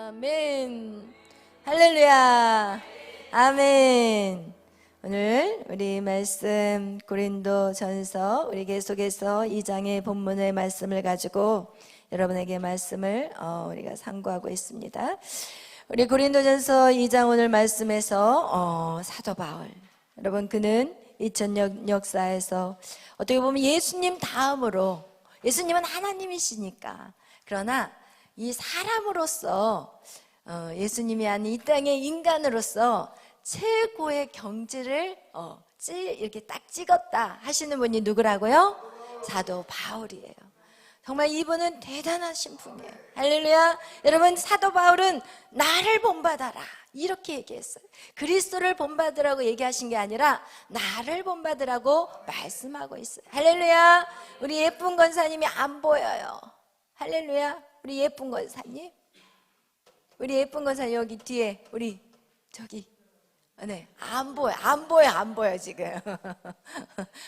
아멘. 할렐루야. 아멘. 오늘 우리 말씀 고린도전서 우리 계속해서 2장의 본문의 말씀을 가지고 여러분에게 말씀을 우리가 상고하고 있습니다. 우리 고린도전서 2장 오늘 말씀에서 사도 바울, 여러분 그는 2000년 역사에서 어떻게 보면 예수님 다음으로, 예수님은 하나님이시니까, 그러나 이 사람으로서 예수님이 아닌 이 땅의 인간으로서 최고의 경지를 이렇게 딱 찍었다 하시는 분이 누구라고요? 사도 바울이에요. 정말 이분은 대단하신 분이에요. 할렐루야. 여러분, 사도 바울은 나를 본받아라 이렇게 얘기했어요. 그리스도를 본받으라고 얘기하신 게 아니라 나를 본받으라고 말씀하고 있어요. 할렐루야. 우리 예쁜 권사님이 안 보여요. 할렐루야. 우리 예쁜 권사님, 우리 예쁜 권사님 여기 뒤에, 우리 저기, 네, 안 보여 지금.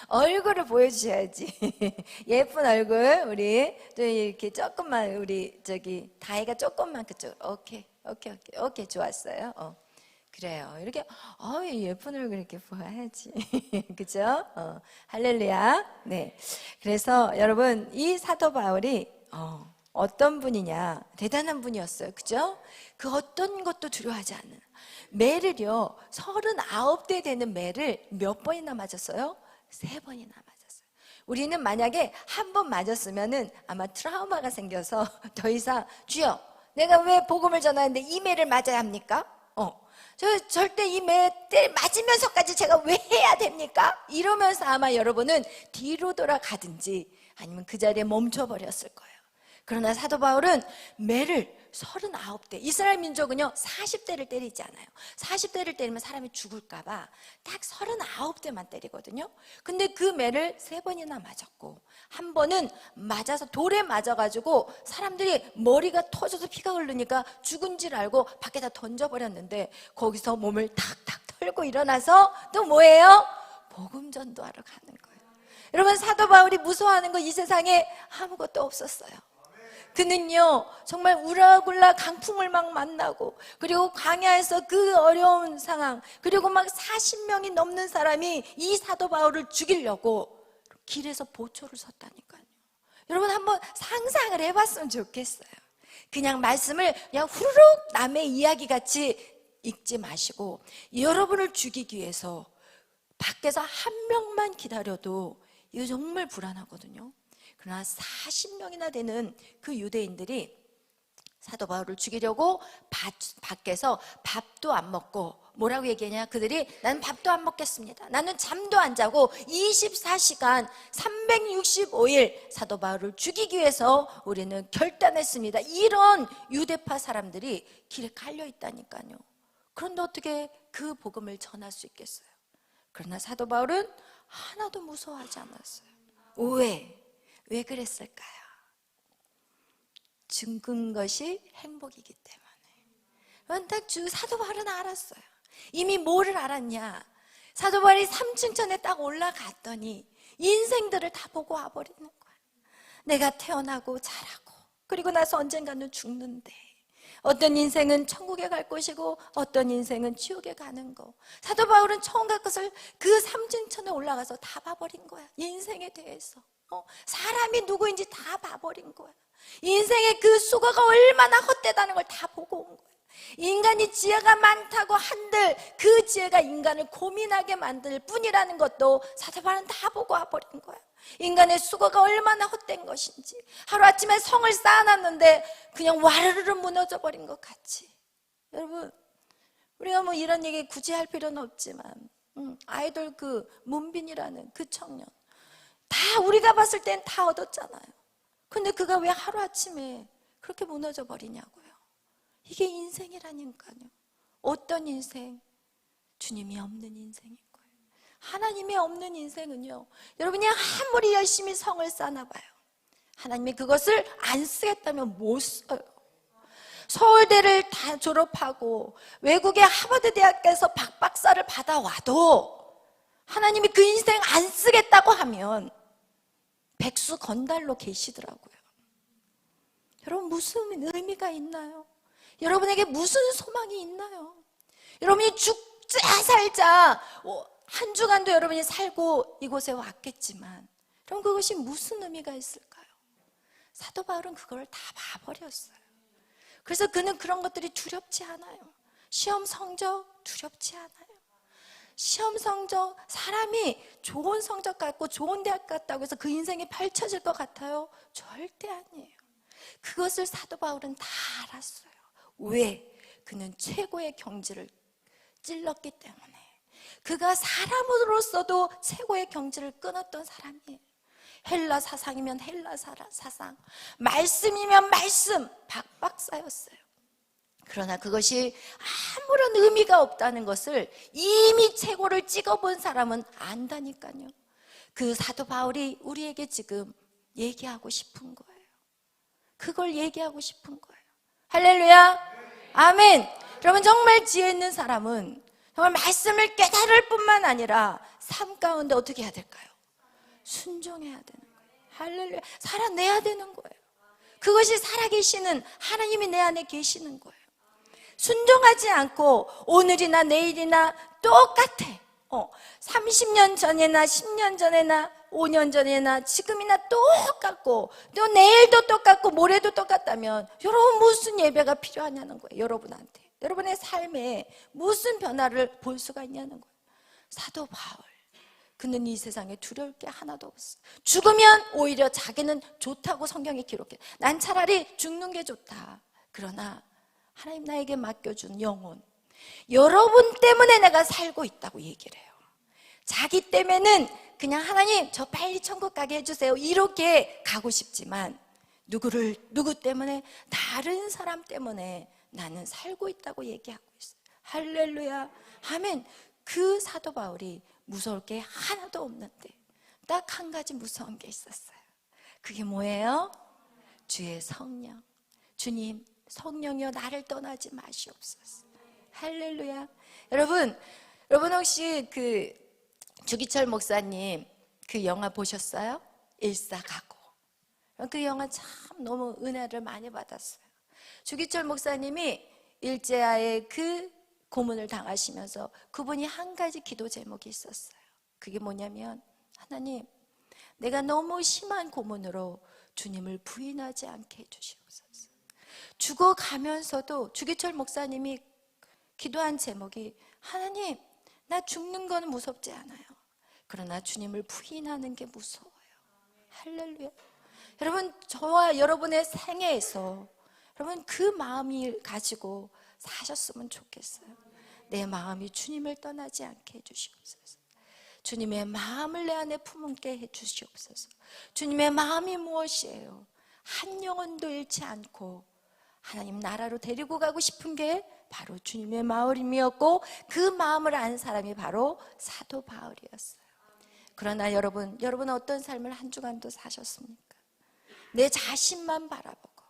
얼굴을 보여주셔야지. 예쁜 얼굴. 우리 또 이렇게 조금만, 우리 저기 다혜가 조금만 그쪽. 오케이 좋았어요. 그래요. 이렇게 예쁜 얼굴 이렇게 보아야지. 그죠? 할렐루야. 네. 그래서 여러분, 이 사도 바울이 어떤 분이냐, 대단한 분이었어요. 그죠? 그 어떤 것도 두려워하지 않는, 매를요 39대 되는 매를 몇 번이나 맞았어요? 3번이나 맞았어요. 우리는 만약에 한 번 맞았으면은 아마 트라우마가 생겨서 더 이상, 주여 내가 왜 복음을 전하는데 이 매를 맞아야 합니까? 저 절대 이 매 맞으면서까지 제가 왜 해야 됩니까? 이러면서 아마 여러분은 뒤로 돌아가든지 아니면 그 자리에 멈춰버렸을 거예요. 그러나 사도 바울은 매를 39대, 이스라엘 민족은요 40대를 때리지 않아요. 40대를 때리면 사람이 죽을까봐 딱 39대만 때리거든요. 근데 그 매를 3번이나 맞았고, 한 번은 맞아서 돌에 맞아가지고 사람들이 머리가 터져서 피가 흐르니까 죽은 줄 알고 밖에다 던져버렸는데, 거기서 몸을 탁탁 털고 일어나서 또 뭐예요? 복음 전도하러 가는 거예요. 여러분, 사도 바울이 무서워하는 거 이 세상에 아무것도 없었어요. 그는요 정말 우라굴라 강풍을 막 만나고, 그리고 광야에서 그 어려운 상황, 그리고 막 40명이 넘는 사람이 이 사도 바울을 죽이려고 길에서 보초를 섰다니까요. 여러분, 한번 상상을 해봤으면 좋겠어요. 그냥 말씀을 그냥 후루룩 남의 이야기같이 읽지 마시고, 여러분을 죽이기 위해서 밖에서 한 명만 기다려도 이거 정말 불안하거든요. 그러나 40명이나 되는 그 유대인들이 사도 바울을 죽이려고 밖에서 밥도 안 먹고, 뭐라고 얘기하냐, 그들이 나는 밥도 안 먹겠습니다, 나는 잠도 안 자고 24시간 365일 사도 바울을 죽이기 위해서 우리는 결단했습니다, 이런 유대파 사람들이 길에 깔려 있다니까요. 그런데 어떻게 그 복음을 전할 수 있겠어요? 그러나 사도 바울은 하나도 무서워하지 않았어요. 왜 그랬을까요? 죽은 것이 행복이기 때문에. 딱 사도 바울은 알았어요. 이미 뭐를 알았냐, 사도 바울이 삼층천에 딱 올라갔더니 인생들을 다 보고 와버리는 거야. 내가 태어나고 자라고 그리고 나서 언젠가는 죽는데, 어떤 인생은 천국에 갈 것이고 어떤 인생은 지옥에 가는 거. 사도 바울은 처음 갈 것을 그 삼층천에 올라가서 다 봐버린 거야. 인생에 대해서 사람이 누구인지 다 봐버린 거야. 인생의 그 수고가 얼마나 헛되다는 걸 다 보고 온 거야. 인간이 지혜가 많다고 한들 그 지혜가 인간을 고민하게 만들 뿐이라는 것도 사도 바울은 다 보고 와버린 거야. 인간의 수고가 얼마나 헛된 것인지, 하루아침에 성을 쌓아놨는데 그냥 와르르 무너져 버린 것 같이. 여러분, 우리가 뭐 이런 얘기 굳이 할 필요는 없지만 아이돌 그 문빈이라는 그 청년, 다 우리가 봤을 땐 다 얻었잖아요. 근데 그가 왜 하루아침에 그렇게 무너져 버리냐고요. 이게 인생이라니까요. 어떤 인생? 주님이 없는 인생인 거예요. 하나님이 없는 인생은요, 여러분이 아무리 열심히 성을 쌓아봐요, 하나님이 그것을 안 쓰겠다면 못 써요. 서울대를 다 졸업하고 외국의 하버드 대학에서 박박사를 받아와도 하나님이 그 인생 안 쓰겠다고 하면 백수 건달로 계시더라고요. 여러분, 무슨 의미가 있나요? 여러분에게 무슨 소망이 있나요? 여러분이 죽자 살자 한 주간도 여러분이 살고 이곳에 왔겠지만 그럼 그것이 무슨 의미가 있을까요? 사도 바울은 그걸 다 봐버렸어요. 그래서 그는 그런 것들이 두렵지 않아요. 시험 성적 두렵지 않아요. 시험 성적, 사람이 좋은 성적 갖고 좋은 대학 갔다고 해서 그 인생이 펼쳐질 것 같아요? 절대 아니에요. 그것을 사도 바울은 다 알았어요. 왜? 그는 최고의 경지를 찔렀기 때문에. 그가 사람으로서도 최고의 경지를 끊었던 사람이에요. 헬라 사상이면 헬라 사상, 말씀이면 말씀, 박박사였어요. 그러나 그것이 아무런 의미가 없다는 것을 이미 최고를 찍어본 사람은 안다니까요. 그 사도 바울이 우리에게 지금 얘기하고 싶은 거예요. 그걸 얘기하고 싶은 거예요. 할렐루야, 아멘. 여러분, 정말 지혜 있는 사람은 정말 말씀을 깨달을 뿐만 아니라 삶 가운데 어떻게 해야 될까요? 순종해야 되는 거예요. 할렐루야, 살아내야 되는 거예요. 그것이 살아계시는 하나님이 내 안에 계시는 거예요. 순종하지 않고 오늘이나 내일이나 똑같아. 30년 전에나 10년 전에나 5년 전에나 지금이나 똑같고 또 내일도 똑같고 모레도 똑같다면 여러분 무슨 예배가 필요하냐는 거예요. 여러분한테. 여러분의 삶에 무슨 변화를 볼 수가 있냐는 거예요. 사도 바울, 그는 이 세상에 두려울 게 하나도 없어요. 죽으면 오히려 자기는 좋다고 성경에 기록해. 난 차라리 죽는 게 좋다. 그러나 하나님 나에게 맡겨준 영혼, 여러분 때문에 내가 살고 있다고 얘기를 해요. 자기 때문에는 그냥 하나님 저 빨리 천국 가게 해주세요 이렇게 가고 싶지만 누구 때문에? 다른 사람 때문에 나는 살고 있다고 얘기하고 있어요. 할렐루야, 아멘. 그 사도 바울이 무서울 게 하나도 없는데 딱 한 가지 무서운 게 있었어요. 그게 뭐예요? 주의 성령. 주님, 성령이여 나를 떠나지 마시옵소서. 할렐루야. 여러분 혹시 그 주기철 목사님 그 영화 보셨어요? 일사가고. 그 영화 참 너무 은혜를 많이 받았어요. 주기철 목사님이 일제하에 그 고문을 당하시면서 그분이 한 가지 기도 제목이 있었어요. 그게 뭐냐면, 하나님, 내가 너무 심한 고문으로 주님을 부인하지 않게 해주시옵소서. 죽어가면서도 주기철 목사님이 기도한 제목이, 하나님, 나 죽는 건 무섭지 않아요. 그러나 주님을 부인하는 게 무서워요. 할렐루야. 여러분, 저와 여러분의 생애에서 여러분 그 마음을 가지고 사셨으면 좋겠어요. 내 마음이 주님을 떠나지 않게 해주시옵소서. 주님의 마음을 내 안에 품게 해주시옵소서. 주님의 마음이 무엇이에요? 한 영혼도 잃지 않고 하나님 나라로 데리고 가고 싶은 게 바로 주님의 마음이었고, 그 마음을 안 사람이 바로 사도 바울이었어요. 그러나 여러분 어떤 삶을 한 주간도 사셨습니까? 내 자신만 바라보고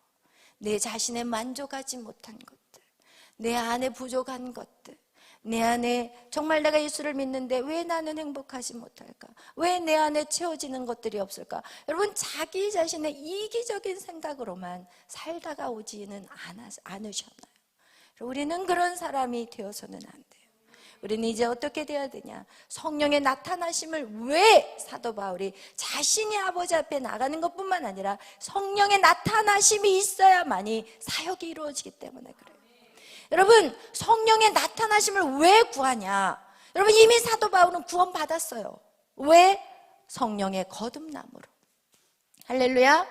내 자신에 만족하지 못한 것들, 내 안에 부족한 것들, 내 안에 정말 내가 예수를 믿는데 왜 나는 행복하지 못할까? 왜 내 안에 채워지는 것들이 없을까? 여러분, 자기 자신의 이기적인 생각으로만 살다가 오지는 않으셨나요? 우리는 그런 사람이 되어서는 안 돼요. 우리는 이제 어떻게 돼야 되냐? 성령의 나타나심을 왜 사도 바울이 자신이 아버지 앞에 나가는 것뿐만 아니라 성령의 나타나심이 있어야만이 사역이 이루어지기 때문에 그래요. 여러분, 성령의 나타나심을 왜 구하냐? 여러분, 이미 사도 바울은 구원 받았어요. 왜? 성령의 거듭남으로. 할렐루야.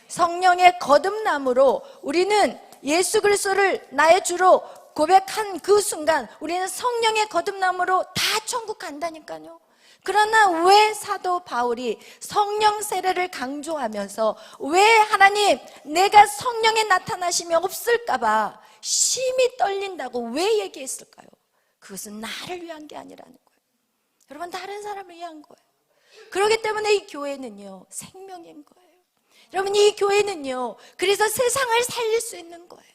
성령의 거듭남으로 우리는 예수 그리스도를 나의 주로 고백한 그 순간 우리는 성령의 거듭남으로 다 천국 간다니까요. 그러나 왜 사도 바울이 성령 세례를 강조하면서 왜 하나님 내가 성령의 나타나심이 없을까 봐 심히 떨린다고 왜 얘기했을까요? 그것은 나를 위한 게 아니라는 거예요. 여러분, 다른 사람을 위한 거예요. 그렇기 때문에 이 교회는요 생명인 거예요. 여러분, 이 교회는요 그래서 세상을 살릴 수 있는 거예요.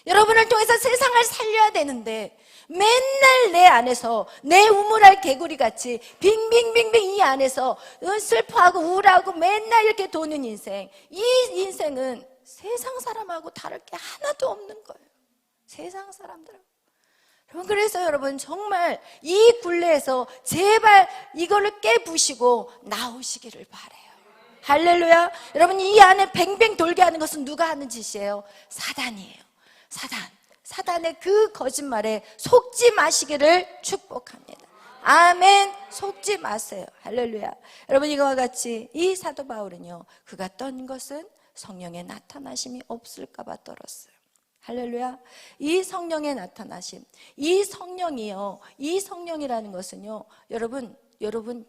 여러분을 통해서 세상을 살려야 되는데 맨날 내 안에서 내 우물알 개구리같이 빙빙빙빙 이 안에서 슬퍼하고 우울하고 맨날 이렇게 도는 인생, 이 인생은 세상 사람하고 다를 게 하나도 없는 거예요. 세상 사람들하고. 그래서 여러분 정말 이 굴레에서 제발 이거를 깨부시고 나오시기를 바라요. 할렐루야. 여러분 이 안에 뱅뱅 돌게 하는 것은 누가 하는 짓이에요? 사단이에요. 사단의 그 거짓말에 속지 마시기를 축복합니다. 아멘. 속지 마세요. 할렐루야. 여러분 이거와 같이 이 사도 바울은요, 그가 떤 것은 성령의 나타나심이 없을까 봐 떨었어요. 할렐루야. 이 성령의 나타나심, 이 성령이요, 이 성령이라는 것은요, 여러분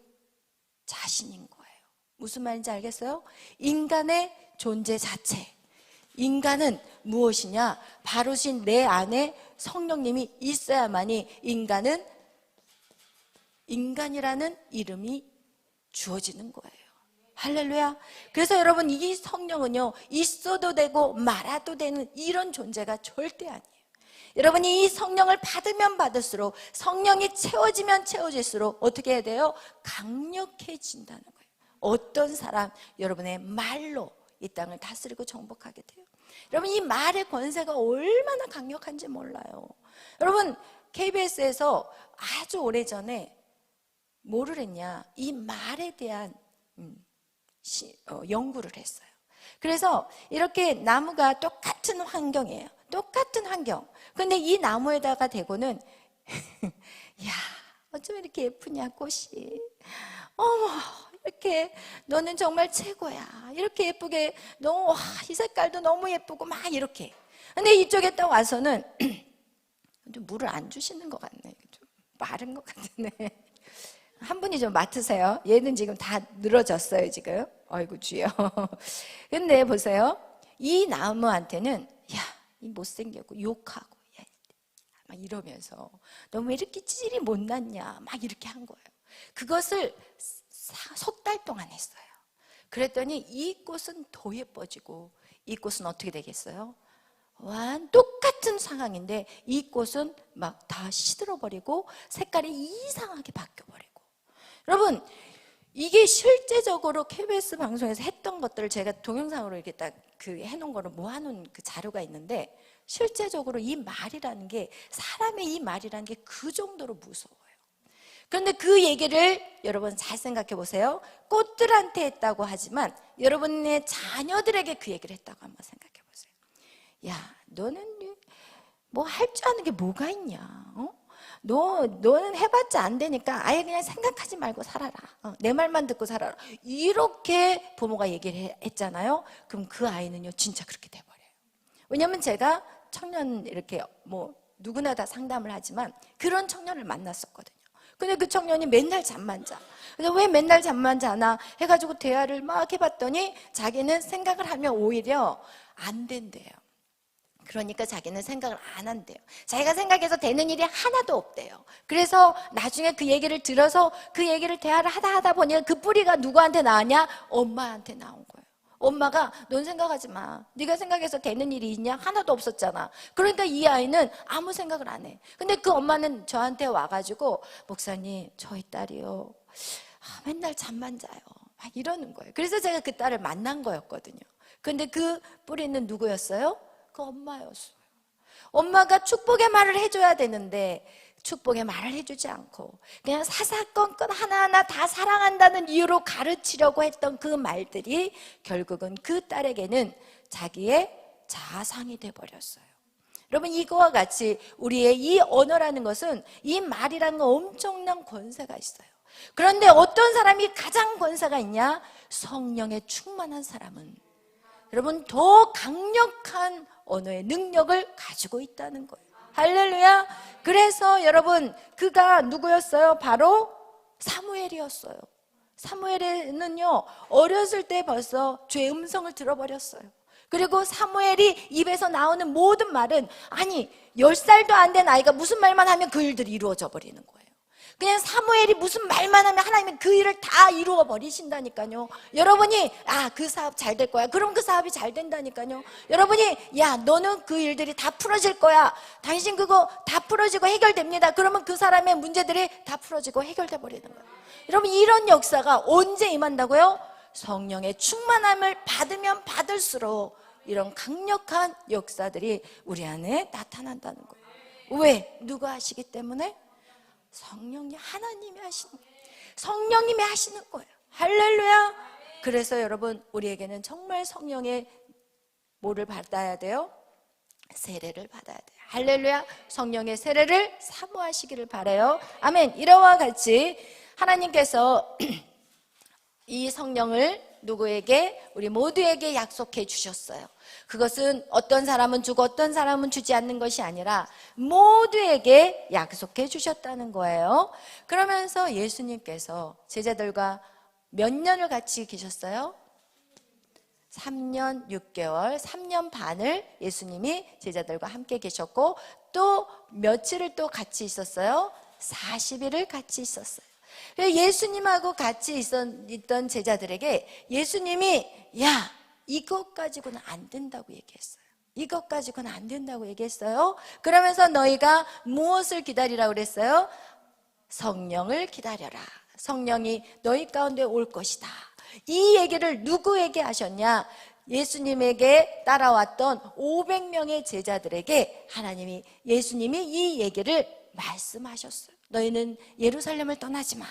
자신인 거예요. 무슨 말인지 알겠어요? 인간의 존재 자체. 인간은 무엇이냐? 바로신 내 안에 성령님이 있어야만이 인간이라는 이름이 주어지는 거예요. 할렐루야. 그래서 여러분 이 성령은요, 있어도 되고 말아도 되는 이런 존재가 절대 아니에요. 여러분이 이 성령을 받으면 받을수록, 성령이 채워지면 채워질수록 어떻게 해야 돼요? 강력해진다는 거예요. 어떤 사람, 여러분의 말로 이 땅을 다스리고 정복하게 돼요. 여러분 이 말의 권세가 얼마나 강력한지 몰라요. 여러분 KBS에서 아주 오래전에 뭐를 했냐, 이 말에 대한 연구를 했어요. 그래서 이렇게 나무가 똑같은 환경이에요. 똑같은 환경. 근데 이 나무에다가 대고는 야, 어쩜 이렇게 예쁘냐 꽃이. 어머, 이렇게 너는 정말 최고야. 이렇게 예쁘게 너무 이 색깔도 너무 예쁘고 막 이렇게. 근데 이쪽에 딱 와서는 좀 물을 안 주시는 것 같네. 좀 마른 것 같네. 한 분이 좀 맡으세요. 얘는 지금 다 늘어졌어요 지금. 아이고 주여. 근데 보세요, 이 나무한테는 야, 이 못생겼고 욕하고 야, 막 이러면서 너 왜 이렇게 찌질이 못났냐 막 이렇게 한 거예요. 그것을 석 달 동안 했어요. 그랬더니 이 꽃은 더 예뻐지고, 이 꽃은 어떻게 되겠어요? 똑같은 상황인데 이 꽃은 막 다 시들어버리고 색깔이 이상하게 바뀌어버리고. 여러분 이게 실제적으로 KBS 방송에서 했던 것들을 제가 동영상으로 이렇게 딱 해놓은 거를 모아놓은 그 자료가 있는데, 실제적으로 이 말이라는 게, 사람의 이 말이라는 게 그 정도로 무서워요. 그런데 그 얘기를 여러분 잘 생각해 보세요. 꽃들한테 했다고 하지만 여러분의 자녀들에게 그 얘기를 했다고 한번 생각해 보세요. 야, 너는 뭐 할 줄 아는 게 뭐가 있냐? 너는 해봤자 안 되니까 아예 그냥 생각하지 말고 살아라. 내 말만 듣고 살아라. 이렇게 부모가 얘기를 했잖아요. 그럼 그 아이는요 진짜 그렇게 돼버려요. 왜냐면 제가 청년 이렇게 뭐 누구나 다 상담을 하지만 그런 청년을 만났었거든요. 근데 그 청년이 맨날 잠만 자. 근데 왜 맨날 잠만 자나 해가지고 대화를 막 해봤더니 자기는 생각을 하면 오히려 안 된대요. 그러니까 자기는 생각을 안 한대요. 자기가 생각해서 되는 일이 하나도 없대요. 그래서 나중에 그 얘기를 들어서 그 얘기를 대화를 하다 보니까 그 뿌리가 누구한테 나왔냐? 엄마한테 나온 거예요. 엄마가 넌 생각하지 마. 네가 생각해서 되는 일이 있냐? 하나도 없었잖아. 그러니까 이 아이는 아무 생각을 안 해. 근데 그 엄마는 저한테 와가지고 목사님 저희 딸이요 맨날 잠만 자요. 막 이러는 거예요. 그래서 제가 그 딸을 만난 거였거든요. 근데 그 뿌리는 누구였어요? 그 엄마였어요. 엄마가 축복의 말을 해줘야 되는데 축복의 말을 해주지 않고 그냥 사사건건 하나하나 다 사랑한다는 이유로 가르치려고 했던 그 말들이 결국은 그 딸에게는 자기의 자상이 돼버렸어요. 여러분 이거와 같이 우리의 이 언어라는 것은, 이 말이라는 건 엄청난 권세가 있어요. 그런데 어떤 사람이 가장 권세가 있냐? 성령에 충만한 사람은 여러분 더 강력한 언어의 능력을 가지고 있다는 거예요. 할렐루야. 그래서 여러분 그가 누구였어요? 바로 사무엘이었어요. 사무엘은요 어렸을 때 벌써 죄의 음성을 들어버렸어요. 그리고 사무엘이 입에서 나오는 모든 말은, 아니 10살도 안 된 아이가 무슨 말만 하면 그 일들이 이루어져 버리는 거예요. 그냥 사무엘이 무슨 말만 하면 하나님은 그 일을 다 이루어 버리신다니까요. 여러분이 그 사업 잘 될 거야. 그럼 그 사업이 잘 된다니까요. 여러분이 야 너는 그 일들이 다 풀어질 거야. 당신 그거 다 풀어지고 해결됩니다. 그러면 그 사람의 문제들이 다 풀어지고 해결돼 버리는 거예요. 여러분 이런 역사가 언제 임한다고요? 성령의 충만함을 받으면 받을수록 이런 강력한 역사들이 우리 안에 나타난다는 거예요. 왜? 누가 하시기 때문에? 성령이, 하나님이 하시는 거예요. 성령님이 하시는 거예요. 할렐루야. 그래서 여러분, 우리에게는 정말 성령의 뭐를 받아야 돼요? 세례를 받아야 돼요. 할렐루야. 성령의 세례를 사모하시기를 바라요. 아멘. 이와 같이 하나님께서 이 성령을 누구에게? 우리 모두에게 약속해 주셨어요. 그것은 어떤 사람은 주고 어떤 사람은 주지 않는 것이 아니라 모두에게 약속해 주셨다는 거예요. 그러면서 예수님께서 제자들과 몇 년을 같이 계셨어요? 3년 6개월, 3년 반을 예수님이 제자들과 함께 계셨고, 또 며칠을 또 같이 있었어요? 40일을 같이 있었어요. 예수님하고 같이 있던 제자들에게 예수님이 야, 이것 가지고는 안 된다고 얘기했어요. 이것 가지고는 안 된다고 얘기했어요. 그러면서 너희가 무엇을 기다리라고 그랬어요? 성령을 기다려라. 성령이 너희 가운데 올 것이다. 이 얘기를 누구에게 하셨냐? 예수님에게 따라왔던 500명의 제자들에게 예수님이 이 얘기를 말씀하셨어요. 너희는 예루살렘을 떠나지 마.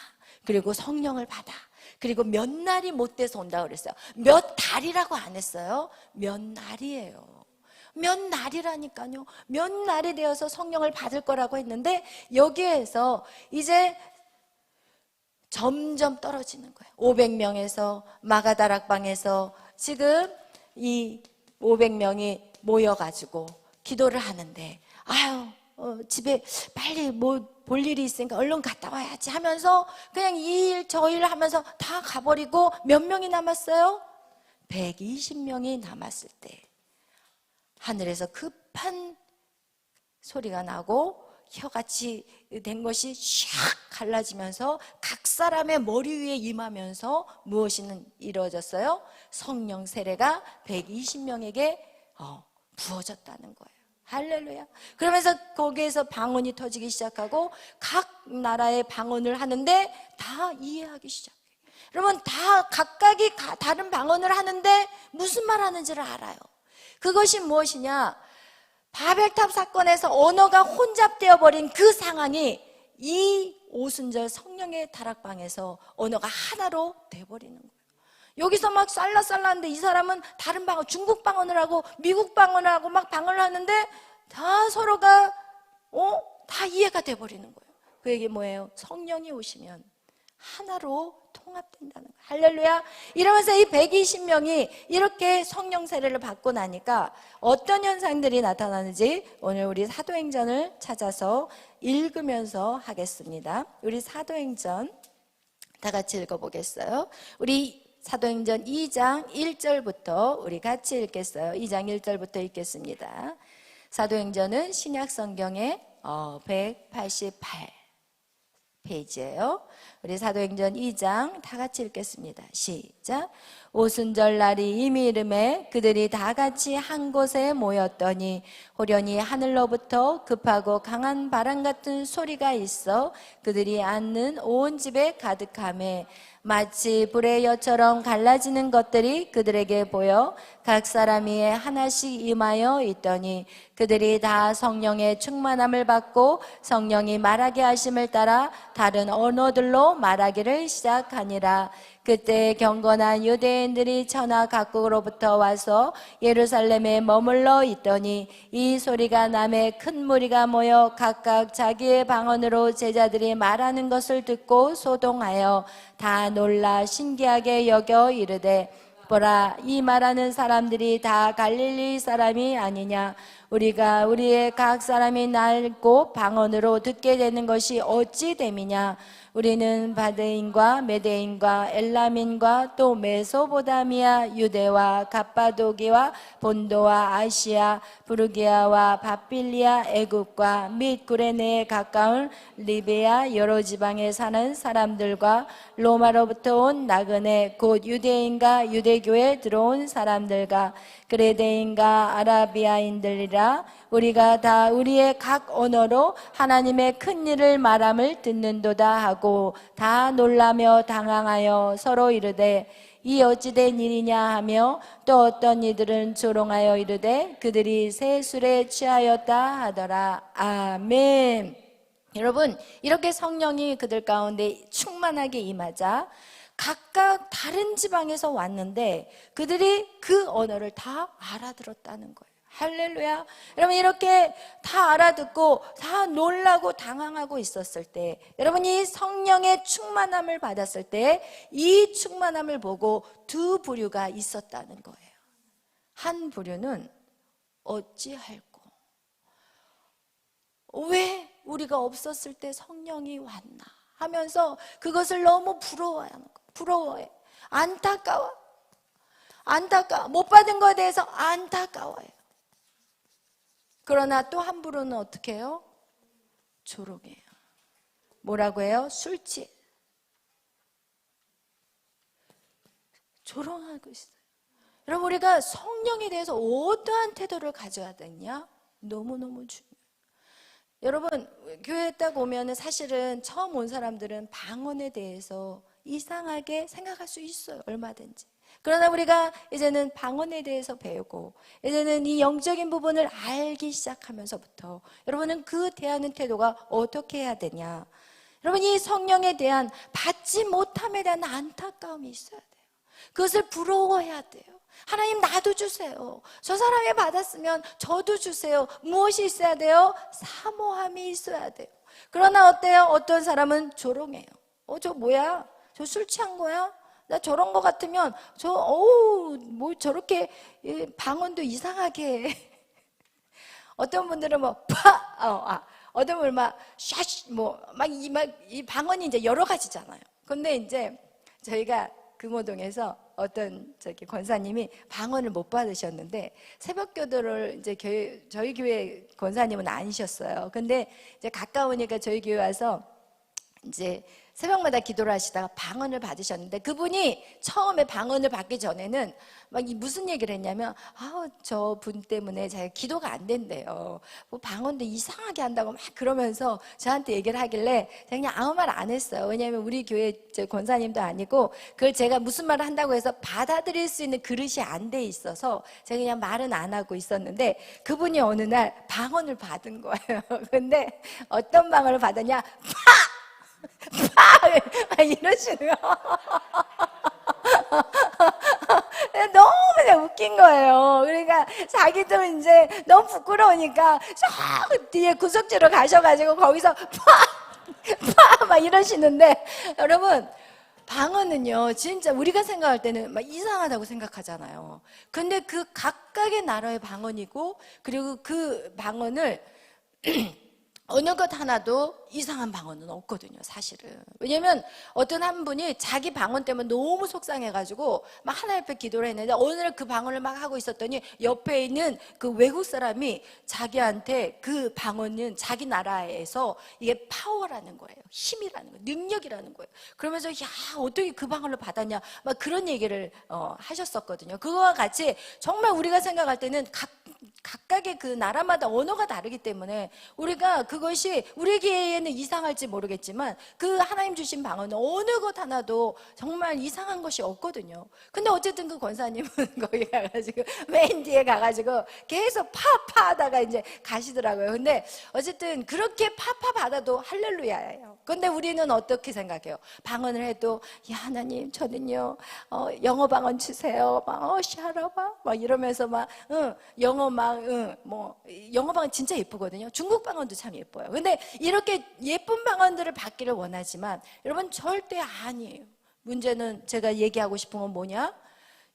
그리고 성령을 받아. 그리고 몇 날이 못 돼서 온다고 그랬어요. 몇 달이라고 안 했어요. 몇 날이에요. 몇 날이라니까요. 몇 날이 되어서 성령을 받을 거라고 했는데, 여기에서 이제 점점 떨어지는 거예요. 500명에서 마가다락방에서 지금 이 500명이 모여가지고 기도를 하는데, 집에 빨리 뭐 볼 일이 있으니까 얼른 갔다 와야지 하면서 그냥 이 일 저 일 하면서 다 가버리고, 몇 명이 남았어요? 120명이 남았을 때 하늘에서 급한 소리가 나고 혀같이 된 것이 샥 갈라지면서 각 사람의 머리 위에 임하면서 무엇이 이루어졌어요? 성령 세례가 120명에게 부어졌다는 거예요. 할렐루야. 그러면서 거기에서 방언이 터지기 시작하고 각 나라의 방언을 하는데 다 이해하기 시작해요. 여러분, 다 각각이 다른 방언을 하는데 무슨 말 하는지를 알아요. 그것이 무엇이냐? 바벨탑 사건에서 언어가 혼잡되어 버린 그 상황이 이 오순절 성령의 다락방에서 언어가 하나로 돼버리는 거예요. 여기서 막 쌀라쌀라하는데 이 사람은 다른 방언, 중국 방언을 하고 미국 방언을 하고 막 방언을 하는데 다 서로가 다 이해가 돼버리는 거예요. 그 얘기 뭐예요? 성령이 오시면 하나로 통합된다는 거예요. 할렐루야. 이러면서 이 120명이 이렇게 성령 세례를 받고 나니까 어떤 현상들이 나타나는지 오늘 우리 사도행전을 찾아서 읽으면서 하겠습니다. 우리 사도행전 다 같이 읽어보겠어요. 우리 사도행전 2장 1절부터 우리 같이 읽겠어요. 2장 1절부터 읽겠습니다. 사도행전은 신약성경의 188 페이지예요. 우리 사도행전 2장 다 같이 읽겠습니다. 시작. 오순절 날이 이미 이름에 그들이 다 같이 한 곳에 모였더니 호련히 하늘로부터 급하고 강한 바람 같은 소리가 있어 그들이 앉는 온 집에 가득하매 마치 불의 여처럼 갈라지는 것들이 그들에게 보여 각 사람이 하나씩 임하여 있더니 그들이 다 성령의 충만함을 받고 성령이 말하게 하심을 따라 다른 언어들로 말하기를 시작하니라. 그때 경건한 유대인들이 천하 각국으로부터 와서 예루살렘에 머물러 있더니 이 소리가 남에 큰 무리가 모여 각각 자기의 방언으로 제자들이 말하는 것을 듣고 소동하여 다 놀라 신기하게 여겨 이르되 보라, 이 말하는 사람들이 다 갈릴리 사람이 아니냐? 우리가 우리의 각 사람이 날고 방언으로 듣게 되는 것이 어찌 됨이냐? 우리는 바데인과 메데인과 엘람인과 또 메소보다미아, 유대와 갑바도기와 본도와 아시아, 부르기아와 바빌리아, 애굽과 및 구레네에 가까운 리비아 여러 지방에 사는 사람들과 로마로부터 온 나그네 곧 유대인과 유대교에 들어온 사람들과 그레데인과 아라비아인들이라. 우리가 다 우리의 각 언어로 하나님의 큰 일을 말함을 듣는도다 하고 다 놀라며 당황하여 서로 이르되 이 어찌된 일이냐 하며 또 어떤 이들은 조롱하여 이르되 그들이 새 술에 취하였다 하더라. 아멘. 여러분, 이렇게 성령이 그들 가운데 충만하게 임하자 각각 다른 지방에서 왔는데 그들이 그 언어를 다 알아들었다는 거예요. 할렐루야. 여러분, 이렇게 다 알아듣고 다 놀라고 당황하고 있었을 때, 여러분이 성령의 충만함을 받았을 때 이 충만함을 보고 두 부류가 있었다는 거예요. 한 부류는 어찌할꼬, 왜 우리가 없었을 때 성령이 왔나 하면서 그것을 너무 부러워하는 거예요. 부러워해. 안타까워. 못 받은 것에 대해서 안타까워해요. 그러나 또 한 부류는 어떻게 해요? 조롱해요. 뭐라고 해요? 술 취해. 조롱하고 있어요. 여러분, 우리가 성령에 대해서 어떠한 태도를 가져야 되냐? 너무너무 중요해요. 여러분, 교회에 딱 오면 사실은 처음 온 사람들은 방언에 대해서 이상하게 생각할 수 있어요. 얼마든지. 그러나 우리가 이제는 방언에 대해서 배우고 이제는 이 영적인 부분을 알기 시작하면서부터 여러분은 그 대하는 태도가 어떻게 해야 되냐? 여러분, 이 성령에 대한 받지 못함에 대한 안타까움이 있어야 돼요. 그것을 부러워해야 돼요. 하나님, 나도 주세요. 저 사람이 받았으면 저도 주세요. 무엇이 있어야 돼요? 사모함이 있어야 돼요. 그러나 어때요? 어떤 사람은 조롱해요. 저 뭐야? 저 술 취한 거야? 나 저런 거 같으면 뭐 저렇게 방언도 이상하게 해. 어떤 분들은 어떤 분은 이 방언이 이제 여러 가지잖아요. 근데 이제 저희가 금호동에서 어떤 권사님이 방언을 못 받으셨는데 새벽 기도를 이제 저희 교회 권사님은 아니셨어요. 근데 이제 가까우니까 저희 교회 와서 이제 새벽마다 기도를 하시다가 방언을 받으셨는데, 그분이 처음에 방언을 받기 전에는 막 무슨 얘기를 했냐면, 저 분 때문에 자기가 기도가 안 된대요. 뭐 방언도 이상하게 한다고 막 그러면서 저한테 얘기를 하길래 제가 그냥 아무 말 안 했어요. 왜냐하면 우리 교회 권사님도 아니고 그걸 제가 무슨 말을 한다고 해서 받아들일 수 있는 그릇이 안 돼 있어서 제가 그냥 말은 안 하고 있었는데, 그분이 어느 날 방언을 받은 거예요. 근데 어떤 방언을 받았냐? 이러시는 거. 너무 그냥 웃긴 거예요. 그러니까 자기도 이제 너무 부끄러우니까 저 뒤에 구석지로 가셔가지고 거기서 막 이러시는데, 여러분, 방언은요 진짜 우리가 생각할 때는 막 이상하다고 생각하잖아요. 근데 그 각각의 나라의 방언이고, 그리고 그 방언을 어느 것 하나도 이상한 방언은 없거든요, 사실은. 왜냐면 어떤 한 분이 자기 방언 때문에 너무 속상해가지고 막 하나님 앞에 기도를 했는데, 어느 날 그 방언을 막 하고 있었더니 옆에 있는 그 외국 사람이 자기한테 그 방언은 자기 나라에서 이게 파워라는 거예요. 힘이라는 거예요. 능력이라는 거예요. 그러면서 어떻게 그 방언을 받았냐 막 그런 얘기를 하셨었거든요. 그거와 같이 정말 우리가 생각할 때는 각각의 그 나라마다 언어가 다르기 때문에 우리가 그것이 우리에게는 이상할지 모르겠지만 그 하나님 주신 방언은 어느 것 하나도 정말 이상한 것이 없거든요. 근데 어쨌든 그 권사님은 거기 가가지고 맨 뒤에 가가지고 계속 파파 하다가 이제 가시더라고요. 근데 어쨌든 그렇게 파파 받아도 할렐루야예요. 근데 우리는 어떻게 생각해요? 방언을 해도 하나님 저는요 영어 방언 주세요. 막 샤라바 막 이러면서 막 영어 영어 방언 진짜 예쁘거든요. 중국 방언도 참 예뻐요. 근데 이렇게 예쁜 방언들을 받기를 원하지만 여러분 절대 아니에요. 문제는 제가 얘기하고 싶은 건 뭐냐?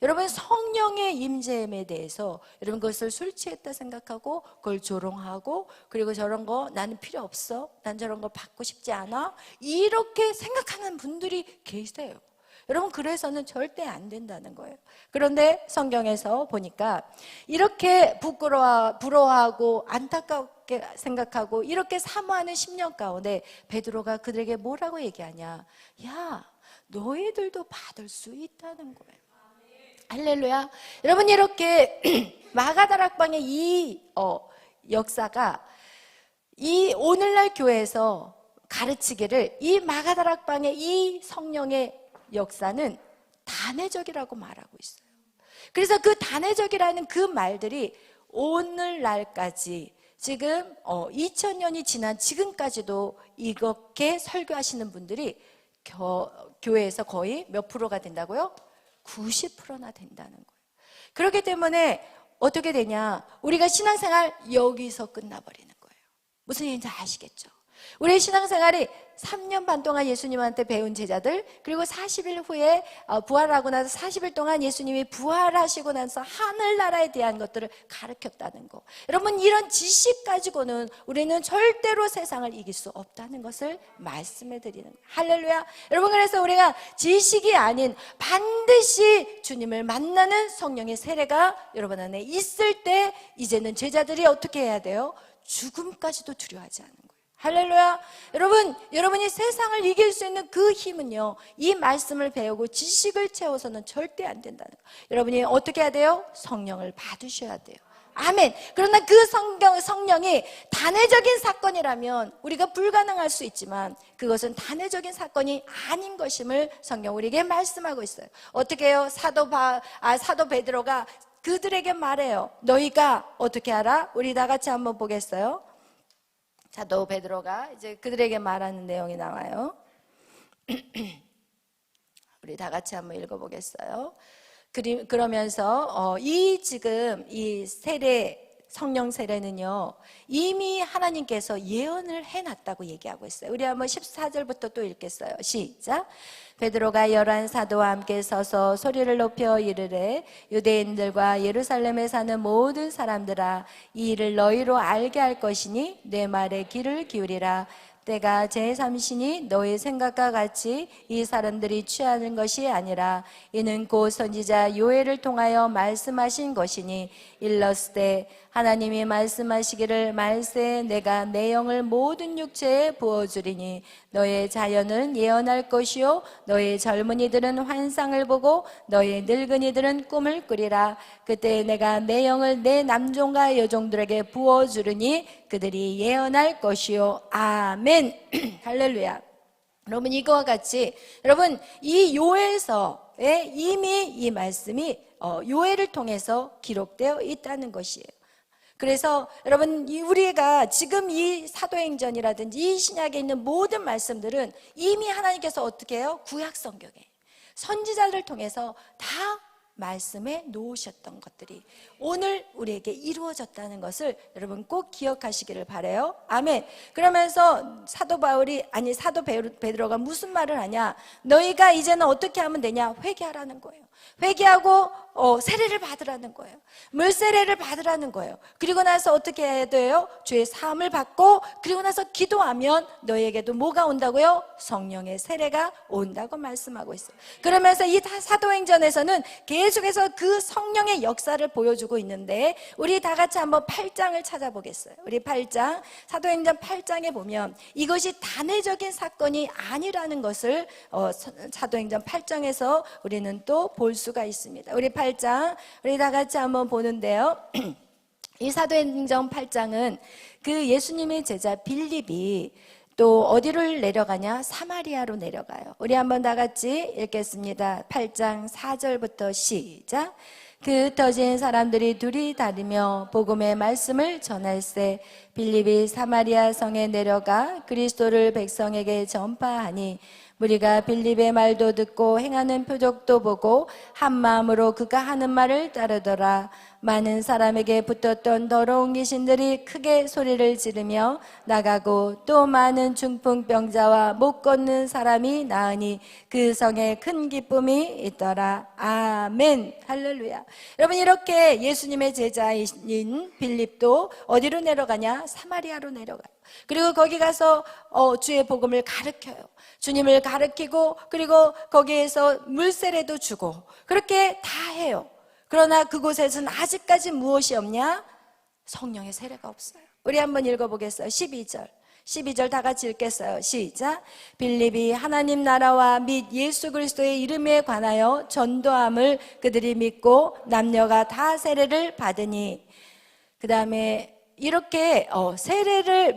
여러분, 성령의 임재임에 대해서 여러분 그것을 술 취했다 생각하고 그걸 조롱하고, 그리고 저런 거 나는 필요 없어, 난 저런 거 받고 싶지 않아, 이렇게 생각하는 분들이 계세요. 여러분, 그래서는 절대 안 된다는 거예요. 그런데 성경에서 보니까 이렇게 부러워하고 안타깝게 생각하고 이렇게 사모하는 심령 가운데 베드로가 그들에게 뭐라고 얘기하냐? 야, 너희들도 받을 수 있다는 거예요. 할렐루야. 여러분, 이렇게 마가다락방의 이 역사가 이 오늘날 교회에서 가르치기를, 이 마가다락방의 이 성령의 역사는 단회적이라고 말하고 있어요. 그래서 그 단회적이라는 그 말들이 오늘날까지 지금 2000년이 지난 지금까지도 이렇게 설교하시는 분들이 교회에서 거의 몇 프로가 된다고요? 90%나 된다는 거예요. 그렇기 때문에 어떻게 되냐? 우리가 신앙생활 여기서 끝나버리는 거예요. 무슨 얘기인지 아시겠죠? 우리의 신앙생활이 3년 반 동안 예수님한테 배운 제자들, 그리고 40일 후에 부활하고 나서 40일 동안 예수님이 부활하시고 나서 하늘나라에 대한 것들을 가르쳤다는 거. 여러분, 이런 지식 가지고는 우리는 절대로 세상을 이길 수 없다는 것을 말씀해 드리는 거예요. 할렐루야. 여러분, 그래서 우리가 지식이 아닌 반드시 주님을 만나는 성령의 세례가 여러분 안에 있을 때 이제는 제자들이 어떻게 해야 돼요? 죽음까지도 두려워하지 않는 거예요. 할렐루야. 여러분이 세상을 이길 수 있는 그 힘은요, 이 말씀을 배우고 지식을 채워서는 절대 안 된다는 거예요. 여러분이 어떻게 해야 돼요? 성령을 받으셔야 돼요. 아멘. 그러나 그 성령이 단회적인 사건이라면 우리가 불가능할 수 있지만 그것은 단회적인 사건이 아닌 것임을 성경 우리에게 말씀하고 있어요. 어떻게 해요? 사도 베드로가 그들에게 말해요. 너희가 어떻게 알아? 우리 다 같이 한번 보겠어요? 사도 베드로가 이제 그들에게 말하는 내용이 나와요. 우리 다 같이 한번 읽어보겠어요. 그러면서 지금 이 성령 세례는요, 이미 하나님께서 예언을 해놨다고 얘기하고 있어요. 우리 한번 14절부터 또 읽겠어요. 시작. 베드로가 11 사도와 함께 서서 소리를 높여 이르되 유대인들과 예루살렘에 사는 모든 사람들아, 이 일을 너희로 알게 할 것이니 내 말에 귀를 기울이라. 때가 제3신이 너의 생각과 같이 이 사람들이 취하는 것이 아니라 이는 곧 선지자 요엘을 통하여 말씀하신 것이니 일렀으되 하나님이 말씀하시기를 말세 내가 내 영을 모든 육체에 부어주리니 너의 자녀는 예언할 것이요 너의 젊은이들은 환상을 보고 너의 늙은이들은 꿈을 꾸리라. 그때 내가 내 영을 내 남종과 여종들에게 부어주리니 그들이 예언할 것이요. 아멘. 할렐루야. 여러분, 이거와 같이 여러분 이 요엘서에 이미 이 말씀이 요엘을 통해서 기록되어 있다는 것이에요. 그래서 여러분, 우리가 지금 이 사도행전이라든지 이 신약에 있는 모든 말씀들은 이미 하나님께서 어떻게 해요? 구약 성경에 선지자를 통해서 다 말씀해 놓으셨던 것들이 오늘 우리에게 이루어졌다는 것을 여러분 꼭 기억하시기를 바라요. 아멘. 그러면서 사도 베드로가 무슨 말을 하냐? 너희가 이제는 어떻게 하면 되냐? 회개하라는 거예요. 회개하고 세례를 받으라는 거예요. 물세례를 받으라는 거예요. 그리고 나서 어떻게 해야 돼요? 죄의 사함을 받고 그리고 나서 기도하면 너희에게도 뭐가 온다고요? 성령의 세례가 온다고 말씀하고 있어요. 그러면서 이 사도행전에서는 계속해서 그 성령의 역사를 보여주고 있는데 우리 다 같이 한번 8장을 찾아보겠어요. 우리 8장, 사도행전 8장에 보면 이것이 단회적인 사건이 아니라는 것을 사도행전 8장에서 우리는 또 볼 수가 있습니다. 우리 8장 우리 다 같이 한번 보는데요. 이 사도행전 8장은 그 예수님의 제자 빌립이 또 어디를 내려가냐? 사마리아로 내려가요. 우리 한번 다 같이 읽겠습니다. 8장 4절부터 시작. 그 흩어진 사람들이 둘이 다니며 복음의 말씀을 전할세 빌립이 사마리아 성에 내려가 그리스도를 백성에게 전파하니 무리가 빌립의 말도 듣고 행하는 표적도 보고 한 마음으로 그가 하는 말을 따르더라. 많은 사람에게 붙었던 더러운 귀신들이 크게 소리를 지르며 나가고 또 많은 중풍병자와 못 걷는 사람이 나으니 그 성에 큰 기쁨이 있더라. 아멘. 할렐루야. 여러분, 이렇게 예수님의 제자인 빌립도 어디로 내려가냐? 사마리아로 내려가요. 그리고 거기 가서 주의 복음을 가르쳐요. 주님을 가르치고 그리고 거기에서 물세례도 주고 그렇게 다 해요. 그러나 그곳에서는 아직까지 무엇이 없냐? 성령의 세례가 없어요. 우리 한번 읽어보겠어요. 12절 다 같이 읽겠어요. 시작. 빌립이 하나님 나라와 및 예수 그리스도의 이름에 관하여 전도함을 그들이 믿고 남녀가 다 세례를 받으니, 그 다음에 이렇게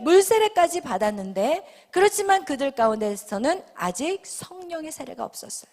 물세례까지 받았는데 그렇지만 그들 가운데서는 아직 성령의 세례가 없었어요.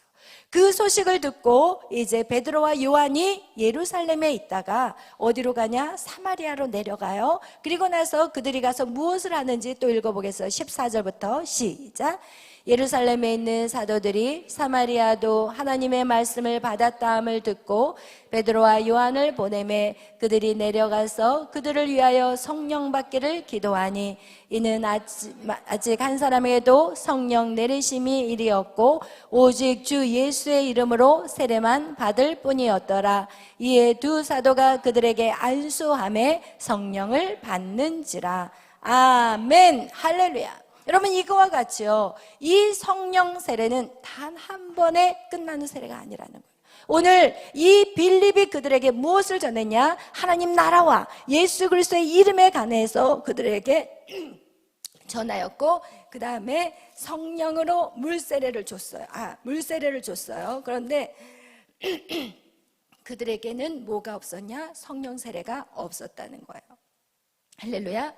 그 소식을 듣고 이제 베드로와 요한이 예루살렘에 있다가 어디로 가냐? 사마리아로 내려가요. 그리고 나서 그들이 가서 무엇을 하는지 또 읽어보겠어요. 14절부터 시작. 예루살렘에 있는 사도들이 사마리아도 하나님의 말씀을 받았다함을 듣고 베드로와 요한을 보내매 그들이 내려가서 그들을 위하여 성령 받기를 기도하니 이는 아직 한 사람에게도 성령 내리심이 이리었고 오직 주 예수의 이름으로 세례만 받을 뿐이었더라. 이에 두 사도가 그들에게 안수함에 성령을 받는지라. 아멘. 할렐루야. 여러분, 이거와 같이요, 이 성령 세례는 단 한 번에 끝나는 세례가 아니라는 거예요. 오늘 이 빌립이 그들에게 무엇을 전했냐? 하나님 나라와 예수 그리스도의 이름에 관해서 그들에게 전하였고, 그 다음에 성령으로 물세례를 줬어요. 물세례를 줬어요. 그런데 그들에게는 뭐가 없었냐? 성령 세례가 없었다는 거예요. 할렐루야.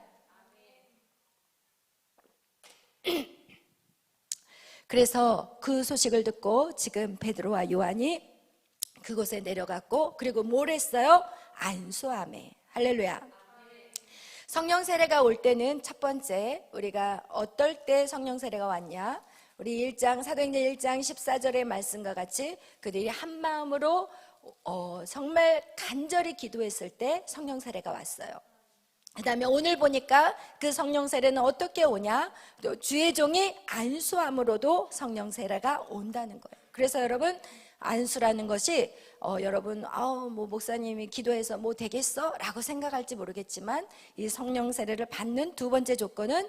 그래서 그 소식을 듣고 지금 베드로와 요한이 그곳에 내려갔고, 그리고 뭘 했어요? 안수하매. 할렐루야. 성령 세례가 올 때는 첫 번째, 우리가 어떨 때 성령 세례가 왔냐? 우리 사도행전 1장 14절의 말씀과 같이 그들이 한 마음으로 정말 간절히 기도했을 때 성령 세례가 왔어요. 그 다음에 오늘 보니까 그 성령 세례는 어떻게 오냐? 또 주의 종이 안수함으로도 성령 세례가 온다는 거예요. 그래서 여러분, 안수라는 것이 여러분 뭐 목사님이 기도해서 뭐 되겠어? 라고 생각할지 모르겠지만, 이 성령 세례를 받는 두 번째 조건은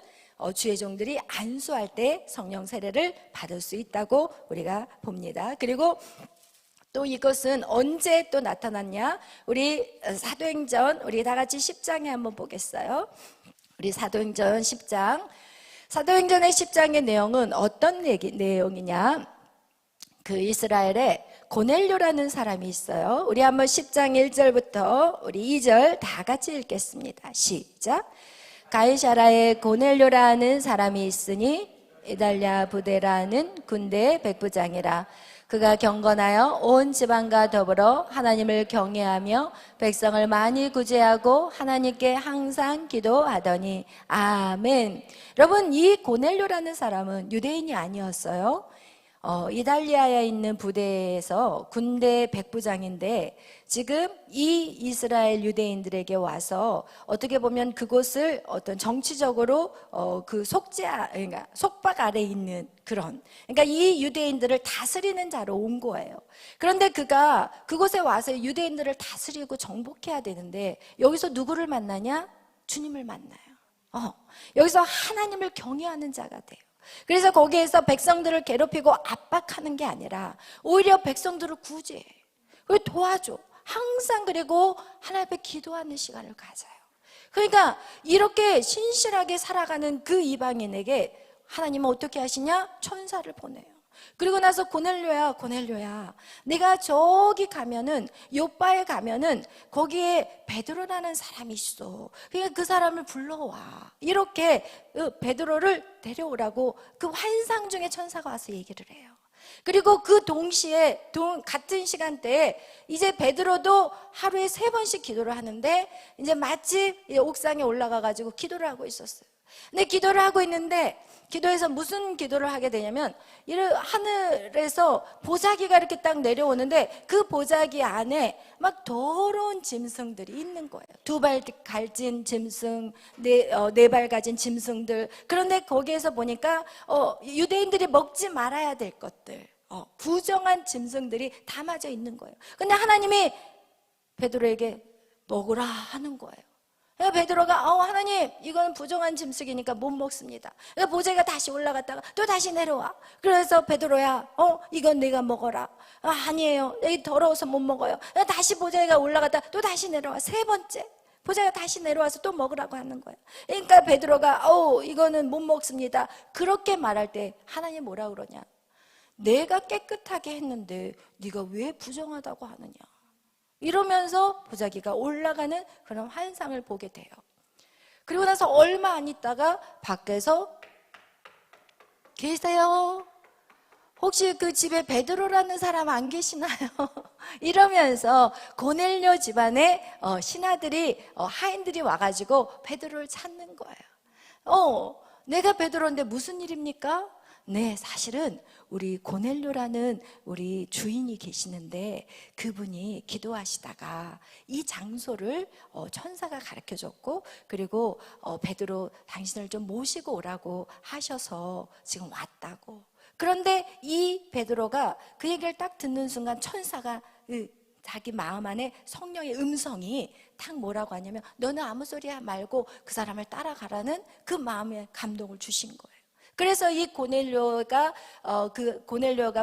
주의 종들이 안수할 때 성령 세례를 받을 수 있다고 우리가 봅니다. 그리고 또 이것은 언제 또 나타났냐? 우리 사도행전, 우리 다 같이 10장에 한번 보겠어요. 우리 사도행전 10장. 사도행전의 10장의 내용은 어떤 내용이냐? 그 이스라엘에 고넬료라는 사람이 있어요. 우리 한번 10장 1절부터 우리 2절 다 같이 읽겠습니다. 시작. 가이사라에 고넬료라는 사람이 있으니 이달랴 부대라는 군대의 백부장이라. 그가 경건하여 온 지방과 더불어 하나님을 경외하며 백성을 많이 구제하고 하나님께 항상 기도하더니. 아멘. 여러분, 이 고넬료라는 사람은 유대인이 아니었어요. 이달리아에 있는 부대에서 군대 백부장인데, 지금 이 이스라엘 유대인들에게 와서 어떻게 보면 그곳을 어떤 정치적으로 그 그러니까 속박 아래 있는 그런, 그러니까 이 유대인들을 다스리는 자로 온 거예요. 그런데 그가 그곳에 와서 유대인들을 다스리고 정복해야 되는데, 여기서 누구를 만나냐? 주님을 만나요. 여기서 하나님을 경외하는 자가 돼요. 그래서 거기에서 백성들을 괴롭히고 압박하는 게 아니라 오히려 백성들을 구제해, 도와줘. 항상. 그리고 하나님 앞에 기도하는 시간을 가져요. 그러니까 이렇게 신실하게 살아가는 그 이방인에게 하나님은 어떻게 하시냐? 천사를 보내요. 그리고 나서 고넬료야, 내가 저기 가면은, 요바에 가면은 거기에 베드로라는 사람이 있어. 그러니까 그 사람을 불러와. 이렇게 베드로를 데려오라고 그 환상 중에 천사가 와서 얘기를 해요. 그리고 그 동시에 같은 시간대에 이제 베드로도 하루에 3번씩 기도를 하는데, 이제 마치 옥상에 올라가 가지고 기도를 하고 있었어요. 근데 기도를 하고 있는데, 기도에서 무슨 기도를 하게 되냐면, 하늘에서 보자기가 이렇게 딱 내려오는데 그 보자기 안에 막 더러운 짐승들이 있는 거예요. 2발 갈진 짐승, 4발 가진 짐승들. 그런데 거기에서 보니까 유대인들이 먹지 말아야 될 것들, 부정한 짐승들이 담아져 있는 거예요. 근데 하나님이 베드로에게 먹으라 하는 거예요. 베드로가 하나님, 이건 부정한 짐승이니까 못 먹습니다. 그러니까 보자기가 다시 올라갔다가 또 다시 내려와. 그래서 베드로야, 이건 네가 먹어라. 아니에요, 여기 더러워서 못 먹어요. 다시 보자기가 올라갔다 또 다시 내려와. 3번째 보자기가 다시 내려와서 또 먹으라고 하는 거예요. 그러니까 베드로가 이거는 못 먹습니다. 그렇게 말할 때 하나님 뭐라 그러냐? 내가 깨끗하게 했는데 네가 왜 부정하다고 하느냐? 이러면서 보자기가 올라가는 그런 환상을 보게 돼요. 그리고 나서 얼마 안 있다가 밖에서 계세요? 혹시 그 집에 베드로라는 사람 안 계시나요? 이러면서 고넬료 집안의 신하들이 하인들이 와가지고 베드로를 찾는 거예요. 내가 베드로인데 무슨 일입니까? 네, 사실은 우리 고넬료라는 우리 주인이 계시는데 그분이 기도하시다가 이 장소를 천사가 가르쳐줬고, 그리고 베드로 당신을 좀 모시고 오라고 하셔서 지금 왔다고. 그런데 이 베드로가 그 얘기를 딱 듣는 순간 천사가 자기 마음 안에 성령의 음성이 딱 뭐라고 하냐면 너는 아무 소리 말고 그 사람을 따라가라는 그 마음의 감동을 주신 거예요. 그래서 이 고넬료가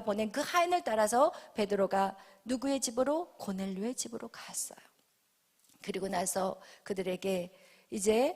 보낸 그 하인을 따라서 베드로가 누구의 집으로? 고넬료의 집으로 갔어요. 그리고 나서 그들에게 이제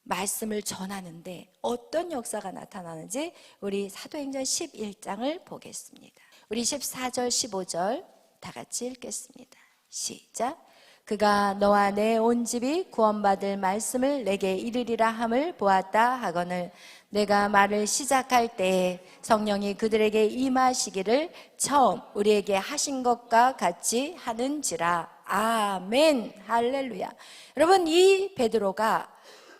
말씀을 전하는데 어떤 역사가 나타나는지 우리 사도행전 11장을 보겠습니다. 우리 14절 15절 다 같이 읽겠습니다. 시작. 그가 너와 내 온 집이 구원받을 말씀을 내게 이르리라 함을 보았다 하거늘 내가 말을 시작할 때에 성령이 그들에게 임하시기를 처음 우리에게 하신 것과 같이 하는지라. 아멘. 할렐루야. 여러분, 이 베드로가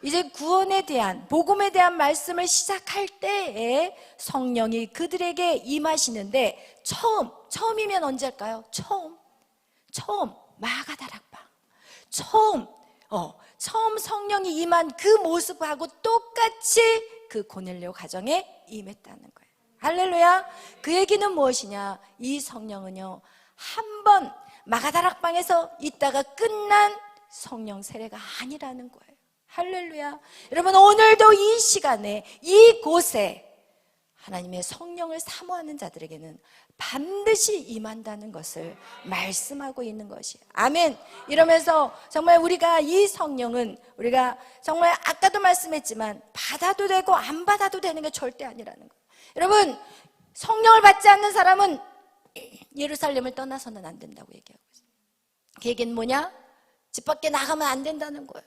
이제 구원에 대한, 복음에 대한 말씀을 시작할 때에 성령이 그들에게 임하시는데 처음이면 언제일까요? 처음 마가다락방, 처음 성령이 임한 그 모습하고 똑같이 그 고넬료 가정에 임했다는 거예요. 할렐루야. 그 얘기는 무엇이냐? 이 성령은요, 한 번 마가다락방에서 있다가 끝난 성령 세례가 아니라는 거예요. 할렐루야. 여러분, 오늘도 이 시간에 이곳에 하나님의 성령을 사모하는 자들에게는 반드시 임한다는 것을 말씀하고 있는 것이에요. 아멘. 이러면서 정말 우리가 이 성령은 우리가 정말 아까도 말씀했지만 받아도 되고 안 받아도 되는 게 절대 아니라는 거예요. 여러분, 성령을 받지 않는 사람은 예루살렘을 떠나서는 안 된다고 얘기하고 있어요. 그 얘기는 뭐냐? 집 밖에 나가면 안 된다는 거예요.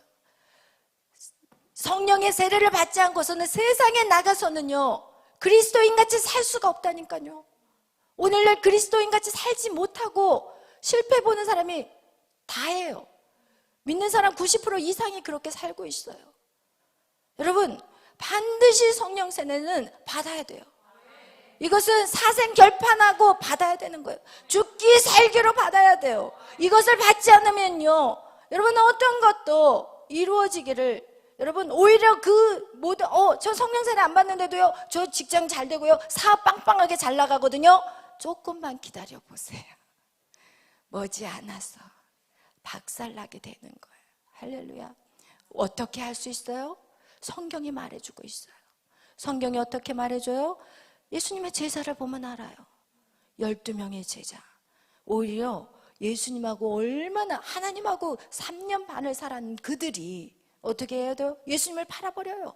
성령의 세례를 받지 않고서는 세상에 나가서는요, 그리스도인같이 살 수가 없다니까요. 오늘날 그리스도인같이 살지 못하고 실패 보는 사람이 다예요. 믿는 사람 90% 이상이 그렇게 살고 있어요. 여러분, 반드시 성령 세례는 받아야 돼요. 이것은 사생 결판하고 받아야 되는 거예요. 죽기 살기로 받아야 돼요. 이것을 받지 않으면요, 여러분 어떤 것도 이루어지기를, 여러분 오히려 그 모든 저 성령 세례 안 받는데도요, 저 직장 잘 되고요, 사업 빵빵하게 잘 나가거든요. 조금만 기다려 보세요. 머지않아서 박살나게 되는 거예요. 할렐루야. 어떻게 할 수 있어요? 성경이 말해주고 있어요. 성경이 어떻게 말해줘요? 예수님의 제자를 보면 알아요. 12명의 제자. 오히려 예수님하고 얼마나, 하나님하고 3년 반을 살았는 그들이 어떻게 해야 돼요? 예수님을 팔아버려요.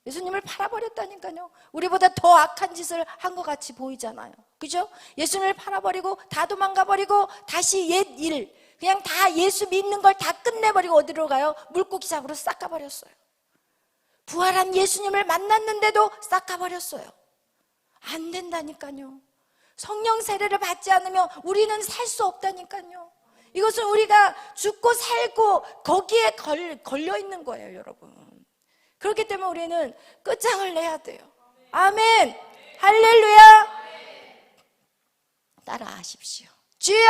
예수님을 팔아버렸다니까요. 우리보다 더 악한 짓을 한 것 같이 보이잖아요. 그죠? 예수님을 팔아버리고 다 도망가버리고 다시 옛 일, 그냥 다 예수 믿는 걸 다 끝내버리고 어디로 가요? 물고기 잡으러 싹 가버렸어요. 부활한 예수님을 만났는데도 싹 가버렸어요. 안 된다니까요. 성령 세례를 받지 않으면 우리는 살 수 없다니까요. 이것은 우리가 죽고 살고 거기에 걸려 있는 거예요, 여러분. 그렇기 때문에 우리는 끝장을 내야 돼요. 아멘. 할렐루야. 따라하십시오. 주여,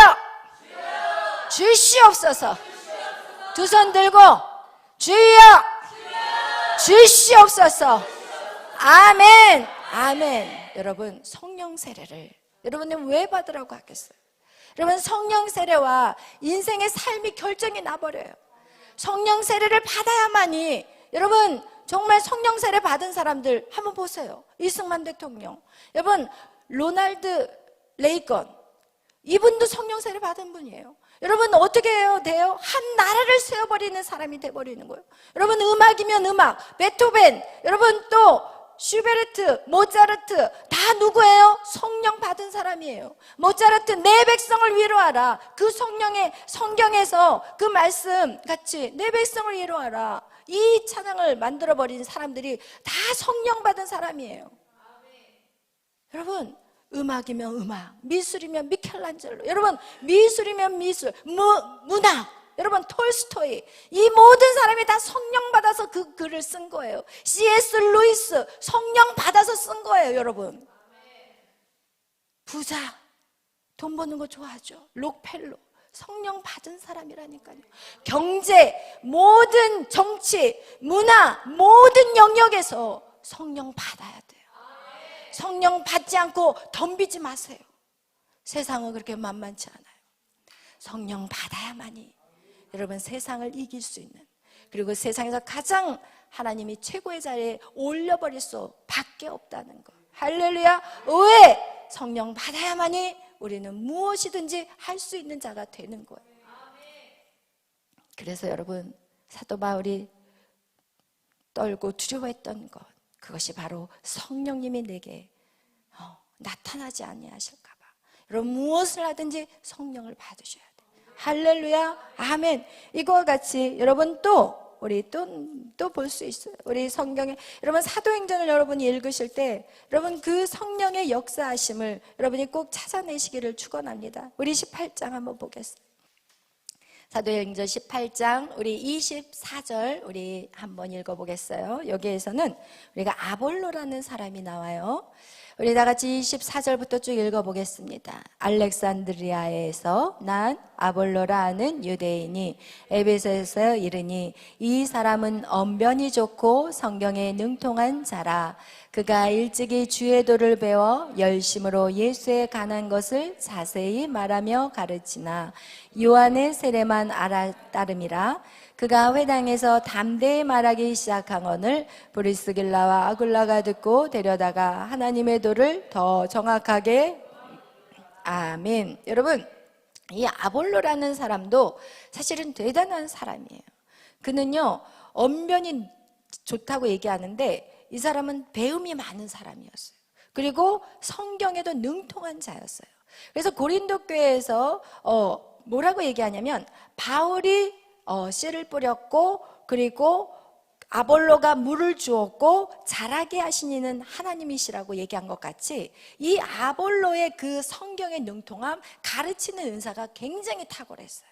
주시옵소서. 두 손 들고 주여, 주시옵소서. 아멘. 아멘. 여러분, 성령 세례를 여러분은 왜 받으라고 하겠어요? 여러분, 성령 세례와 인생의 삶이 결정이 나버려요. 성령 세례를 받아야만이, 여러분 정말 성령 세례 받은 사람들 한번 보세요. 이승만 대통령, 여러분 로널드 레이건, 이분도 성령 세례 받은 분이에요. 여러분 어떻게 해요? 돼요? 한 나라를 세워버리는 사람이 돼버리는 거예요. 여러분, 음악이면 음악, 베토벤, 여러분 또 슈베르트, 모차르트 다 누구예요? 성령 받은 사람이에요. 모차르트 내 백성을 위로하라. 그 성경에서 그 말씀 같이 내 백성을 위로하라, 이 찬양을 만들어버린 사람들이 다 성령 받은 사람이에요. 여러분, 음악이면 음악, 미술이면 미켈란젤로, 여러분 미술이면 미술, 문학, 여러분 톨스토이, 이 모든 사람이 다 성령 받아서 그 글을 쓴 거예요. C.S. 루이스 성령 받아서 쓴 거예요. 여러분 부자, 돈 버는 거 좋아하죠. 록펠로 성령 받은 사람이라니까요. 경제, 모든 정치, 문화, 모든 영역에서 성령 받아야 돼요. 성령 받지 않고 덤비지 마세요. 세상은 그렇게 만만치 않아요. 성령 받아야만이 여러분 세상을 이길 수 있는, 그리고 세상에서 가장 하나님이 최고의 자리에 올려버릴 수밖에 없다는 것. 할렐루야. 왜? 성령 받아야만이 우리는 무엇이든지 할 수 있는 자가 되는 거예요. 그래서 여러분 사도 바울이 떨고 두려워했던 것, 그것이 바로 성령님이 내게 나타나지 아니하실까 봐. 여러분 무엇을 하든지 성령을 받으셔야 돼요. 할렐루야. 아멘. 이거와 같이 여러분 우리 또 볼 수 있어요. 우리 성경에 여러분 사도행전을 여러분이 읽으실 때 여러분 그 성령의 역사하심을 여러분이 꼭 찾아내시기를 축원합니다. 우리 18장 한번 보겠습니다. 사도행전 18장 우리 24절 우리 한번 읽어보겠어요. 여기에서는 우리가 아볼로라는 사람이 나와요. 우리 다 같이 24절부터 쭉 읽어보겠습니다. 알렉산드리아에서 난 아볼로라 하는 유대인이 에베소에서 이르니 이 사람은 언변이 좋고 성경에 능통한 자라. 그가 일찍이 주의 도를 배워 열심으로 예수에 관한 것을 자세히 말하며 가르치나 요한의 세례만 따름이라. 그가 회당에서 담대히 말하기 시작하거늘 브리스길라와 아굴라가 듣고 데려다가 하나님의 도를 더 정확하게. 아멘. 여러분 이 아볼로라는 사람도 사실은 대단한 사람이에요. 그는요 언변이 좋다고 얘기하는데 이 사람은 배움이 많은 사람이었어요. 그리고 성경에도 능통한 자였어요. 그래서 고린도 교회에서 뭐라고 얘기하냐면 바울이 씨를 뿌렸고 그리고 아볼로가 물을 주었고 자라게 하신 이는 하나님이시라고 얘기한 것 같이 이 아볼로의 그 성경의 능통함, 가르치는 은사가 굉장히 탁월했어요.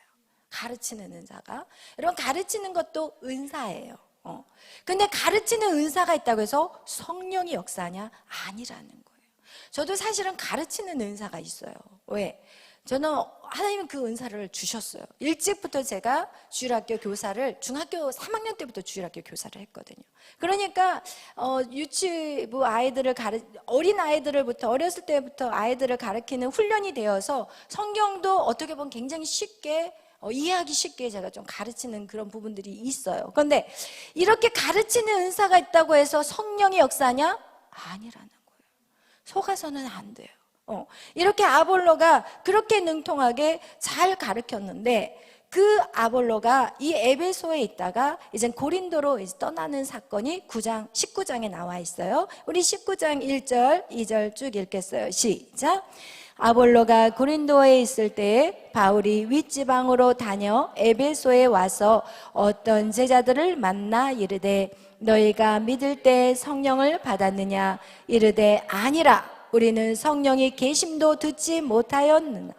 가르치는 은사가, 여러분 가르치는 것도 은사예요. 근데 가르치는 은사가 있다고 해서 성령이 역사하냐? 아니라는 거예요. 저도 사실은 가르치는 은사가 있어요. 왜? 저는 하나님은 그 은사를 주셨어요. 일찍부터 제가 주일학교 교사를 중학교 3학년 때부터 주일학교 교사를 했거든요. 그러니까 유치부 아이들을 어린 아이들부터 어렸을 때부터 아이들을 가르치는 훈련이 되어서 성경도 어떻게 보면 굉장히 쉽게 이해하기 쉽게 제가 좀 가르치는 그런 부분들이 있어요. 그런데 이렇게 가르치는 은사가 있다고 해서 성령이 역사냐? 아니라는 거예요. 속아서는 안 돼요. 이렇게 아볼로가 그렇게 능통하게 잘 가르쳤는데 그 아볼로가 이 에베소에 있다가 이제 고린도로 이제 떠나는 사건이 19장에 나와 있어요. 우리 19장 1절, 2절 쭉 읽겠어요. 시작. 아볼로가 고린도에 있을 때 바울이 윗지방으로 다녀 에베소에 와서 어떤 제자들을 만나 이르되 너희가 믿을 때 성령을 받았느냐? 이르되 아니라 우리는 성령이 계심도 듣지 못하였느냐?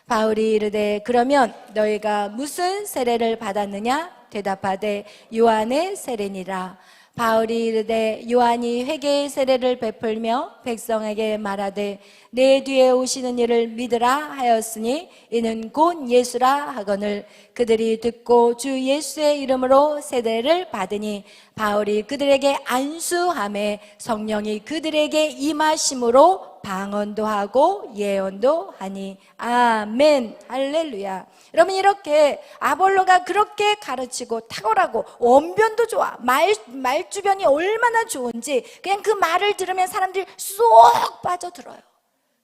바울이 이르되 그러면 너희가 무슨 세례를 받았느냐? 대답하되 요한의 세례니라. 바울이 이르되 요한이 회개의 세례를 베풀며 백성에게 말하되 내 뒤에 오시는 이를 믿으라 하였으니 이는 곧 예수라 하거늘 그들이 듣고 주 예수의 이름으로 세례를 받으니 바울이 그들에게 안수하매 성령이 그들에게 임하심으로 방언도 하고 예언도 하니. 아멘. 할렐루야. 여러분 이렇게 아볼로가 그렇게 가르치고 탁월하고 언변도 좋아, 말주변이 얼마나 좋은지 그냥 그 말을 들으면 사람들이 쏙 빠져들어요.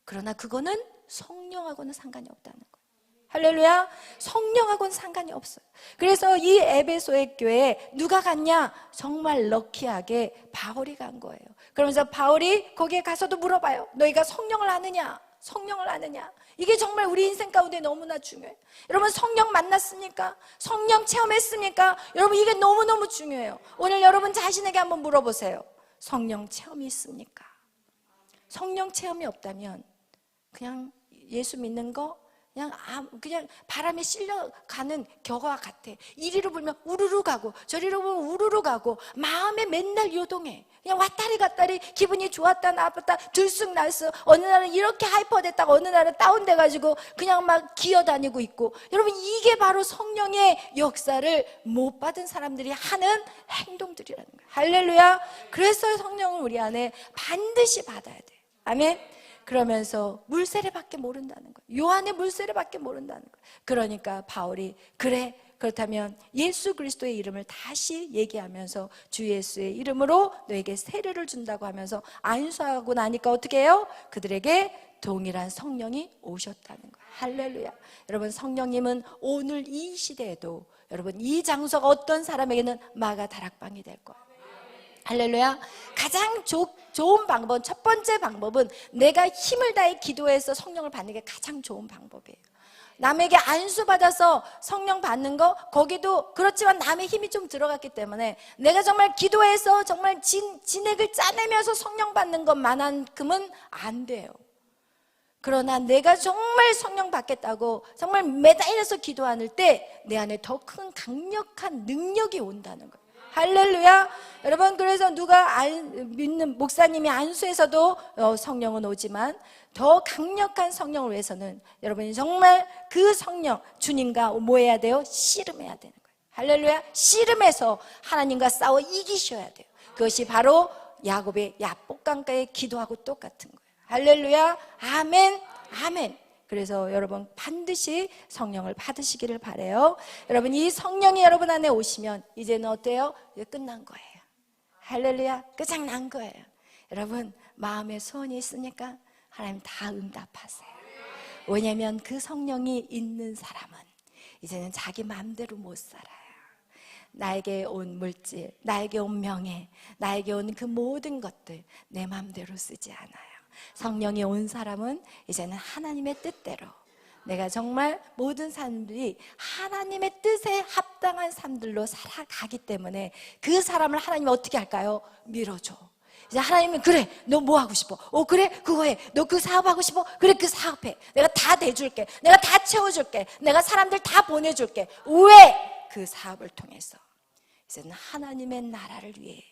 그러나 그거는 성령하고는 상관이 없다는 거예요. 할렐루야. 성령하고는 상관이 없어요. 그래서 이 에베소의 교회에 누가 갔냐? 정말 럭키하게 바울이 간 거예요. 그러면서 바울이 거기에 가서도 물어봐요. 너희가 성령을 아느냐? 성령을 아느냐? 이게 정말 우리 인생 가운데 너무나 중요해요. 여러분 성령 만났습니까? 성령 체험했습니까? 여러분 이게 너무너무 중요해요. 오늘 여러분 자신에게 한번 물어보세요. 성령 체험이 있습니까? 성령 체험이 없다면 그냥 예수 믿는 거 그냥 바람에 실려가는 겨와 같아. 이리로 불면 우르르 가고 저리로 불면 우르르 가고 마음에 맨날 요동해. 그냥 왔다리 갔다리 기분이 좋았다 나빴다 들쑥날쑥. 어느 날은 이렇게 하이퍼됐다가 어느 날은 다운돼가지고 그냥 막 기어다니고 있고. 여러분, 이게 바로 성령의 역사를 못 받은 사람들이 하는 행동들이라는 거예요. 할렐루야. 그래서 성령은 우리 안에 반드시 받아야 돼. 아멘. 그러면서 물세례밖에 모른다는 거예요. 요한의 물세례밖에 모른다는 거예요. 그러니까 바울이 그래, 그렇다면 예수 그리스도의 이름을 다시 얘기하면서 주 예수의 이름으로 너에게 세례를 준다고 하면서 안수하고 나니까 어떻게 해요? 그들에게 동일한 성령이 오셨다는 거예요. 할렐루야. 여러분, 성령님은 오늘 이 시대에도 여러분 이 장소가 어떤 사람에게는 마가 다락방이 될 거예요. 할렐루야. 가장 좋은 방법, 첫 번째 방법은 내가 힘을 다해 기도해서 성령을 받는 게 가장 좋은 방법이에요. 남에게 안수받아서 성령 받는 거, 거기도 그렇지만 남의 힘이 좀 들어갔기 때문에 내가 정말 기도해서 정말 진액을 짜내면서 성령 받는 것만큼은 안 돼요. 그러나 내가 정말 성령 받겠다고 정말 매달려서 기도할 때 내 안에 더 큰 강력한 능력이 온다는 거예요. 할렐루야. 여러분, 그래서 누가 믿는 목사님이 안수해서도 성령은 오지만 더 강력한 성령을 위해서는 여러분이 정말 그 성령 주님과 뭐 해야 돼요? 씨름해야 되는 거예요. 할렐루야. 씨름해서 하나님과 싸워 이기셔야 돼요. 그것이 바로 야곱의 야복강가의 기도하고 똑같은 거예요. 할렐루야. 아멘. 아멘. 그래서 여러분 반드시 성령을 받으시기를 바라요. 여러분, 이 성령이 여러분 안에 오시면 이제는 어때요? 이제 끝난 거예요. 할렐루야. 끝장난 거예요. 여러분, 마음에 소원이 있으니까 하나님 다 응답하세요. 왜냐하면 그 성령이 있는 사람은 이제는 자기 마음대로 못 살아요. 나에게 온 물질, 나에게 온 명예, 나에게 온 그 모든 것들 내 마음대로 쓰지 않아요. 성령이 온 사람은 이제는 하나님의 뜻대로, 내가 정말 모든 사람들이 하나님의 뜻에 합당한 삶들로 살아가기 때문에 그 사람을 하나님이 어떻게 할까요? 밀어줘. 이제 하나님은 그래, 너 뭐 하고 싶어? 그래, 그거 해. 너 그 사업하고 싶어? 그래, 그 사업해. 내가 다 대줄게. 내가 다 채워줄게. 내가 사람들 다 보내줄게. 왜? 그 사업을 통해서 이제는 하나님의 나라를 위해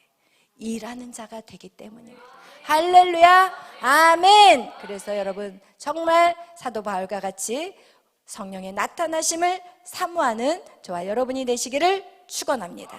일하는 자가 되기 때문입니다. 할렐루야. 아멘. 그래서 여러분 정말 사도 바울과 같이 성령의 나타나심을 사모하는 저와 여러분이 되시기를 축원합니다.